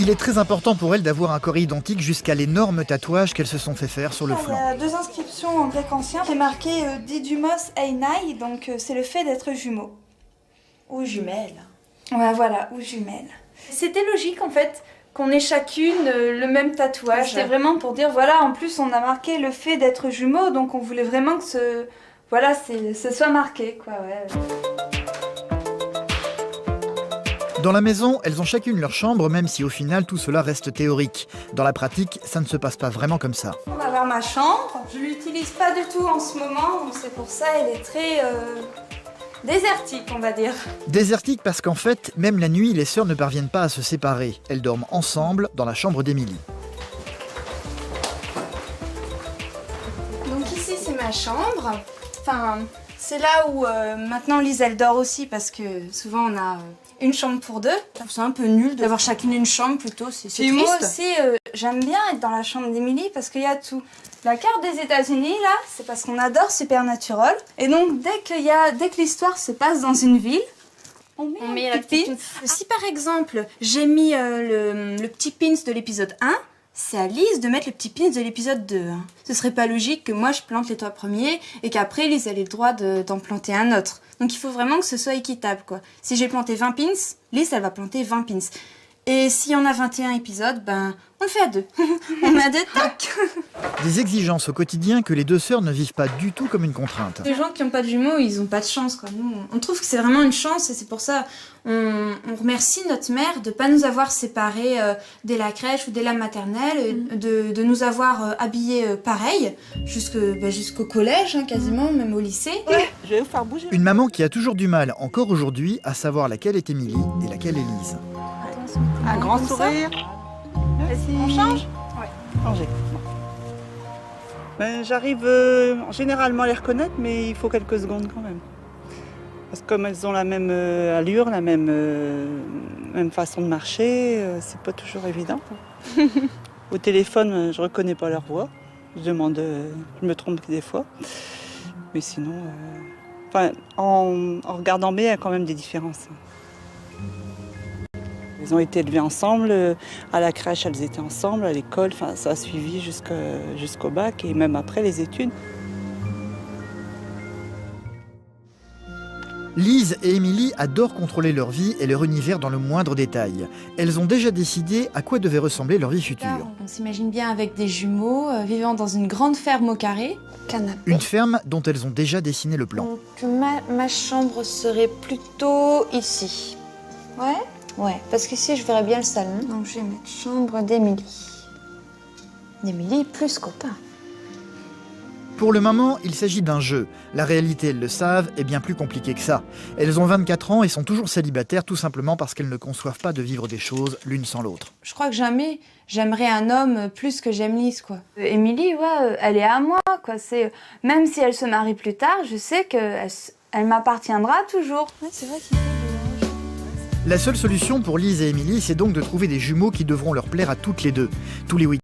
Il est très important pour elles d'avoir un corps identique jusqu'à l'énorme tatouage qu'elles se sont fait faire sur le flanc. Il y a 2 inscriptions en grec ancien qui est marqué Didymos Einai, donc c'est le fait d'être jumeaux. Ou jumelles. Ouais, voilà, ou jumelles. C'était logique en fait qu'on ait chacune le même tatouage. C'était vraiment pour dire, voilà, en plus on a marqué le fait d'être jumeaux, donc on voulait vraiment que ce soit marqué, quoi, ouais. Dans la maison, elles ont chacune leur chambre, même si au final tout cela reste théorique. Dans la pratique, ça ne se passe pas vraiment comme ça. On va voir ma chambre. Je l'utilise pas du tout en ce moment, donc c'est pour ça elle est très désertique, on va dire. Désertique parce qu'en fait, même la nuit, les sœurs ne parviennent pas à se séparer. Elles dorment ensemble dans la chambre d'Émilie. Donc ici c'est ma chambre. Enfin, c'est là où maintenant Lise elle dort aussi parce que souvent on a une chambre pour 2. C'est un peu nul d'avoir chacune une chambre plutôt, c'est Puis triste. moi aussi, j'aime bien être dans la chambre d'Émilie parce qu'il y a tout. La carte des États-Unis, là, c'est parce qu'on adore Supernatural. Et donc, dès que l'histoire se passe dans une ville, on met la petite pin. Si par exemple, j'ai mis le petit pins de l'épisode 1, c'est à Lise de mettre le petit pins de l'épisode 2. Ce serait pas logique que moi je plante les 3 premiers et qu'après Lise elle ait le droit d'en planter un autre. Donc il faut vraiment que ce soit équitable, quoi. Si j'ai planté 20 pins, Lise elle va planter 20 pins. Et s'il y en a 21 épisodes, ben on le fait à 2. On met à 2, tac. Des exigences au quotidien que les deux sœurs ne vivent pas du tout comme une contrainte. Les gens qui n'ont pas de jumeaux, ils n'ont pas de chance, quoi. Nous, on trouve que c'est vraiment une chance et c'est pour ça on remercie notre mère de ne pas nous avoir séparés dès la crèche ou dès la maternelle, de nous avoir habillés pareil jusqu'au collège, hein, quasiment, même au lycée. Ouais, je vais vous faire bouger. Une maman qui a toujours du mal, encore aujourd'hui, à savoir laquelle est Émilie et laquelle est Lise. Un grand sourire. Merci. On change? Ouais. Changer. Ben, j'arrive généralement à les reconnaître, mais il faut quelques secondes quand même. Parce que comme elles ont la même allure, la même façon de marcher, c'est pas toujours évident. Au téléphone, je reconnais pas leur voix. Je me trompe des fois. Mais sinon, en regardant bien, il y a quand même des différences. Elles ont été élevées ensemble, à la crèche elles étaient ensemble, à l'école, ça a suivi jusqu'au bac et même après les études. Lise et Émilie adorent contrôler leur vie et leur univers dans le moindre détail. Elles ont déjà décidé à quoi devait ressembler leur vie future. On s'imagine bien avec des jumeaux, vivant dans une grande ferme au carré. Canapé. Une ferme dont elles ont déjà dessiné le plan. Donc ma chambre serait plutôt ici. Ouais? Ouais, parce qu'ici je verrais bien le salon. Donc je vais mettre chambre d'Émilie. D'Émilie plus copain. Pour le moment, il s'agit d'un jeu. La réalité, elles le savent, est bien plus compliquée que ça. Elles ont 24 ans et sont toujours célibataires tout simplement parce qu'elles ne conçoivent pas de vivre des choses l'une sans l'autre. Je crois que jamais j'aimerais un homme plus que j'aime Lise, quoi. Émilie, ouais, elle est à moi, quoi. Même si elle se marie plus tard, je sais qu'elle m'appartiendra toujours. Ouais, c'est vrai qu'il faut La seule solution pour Lise et Émilie, c'est donc de trouver des jumeaux qui devront leur plaire à toutes les deux. Tous les week-ends,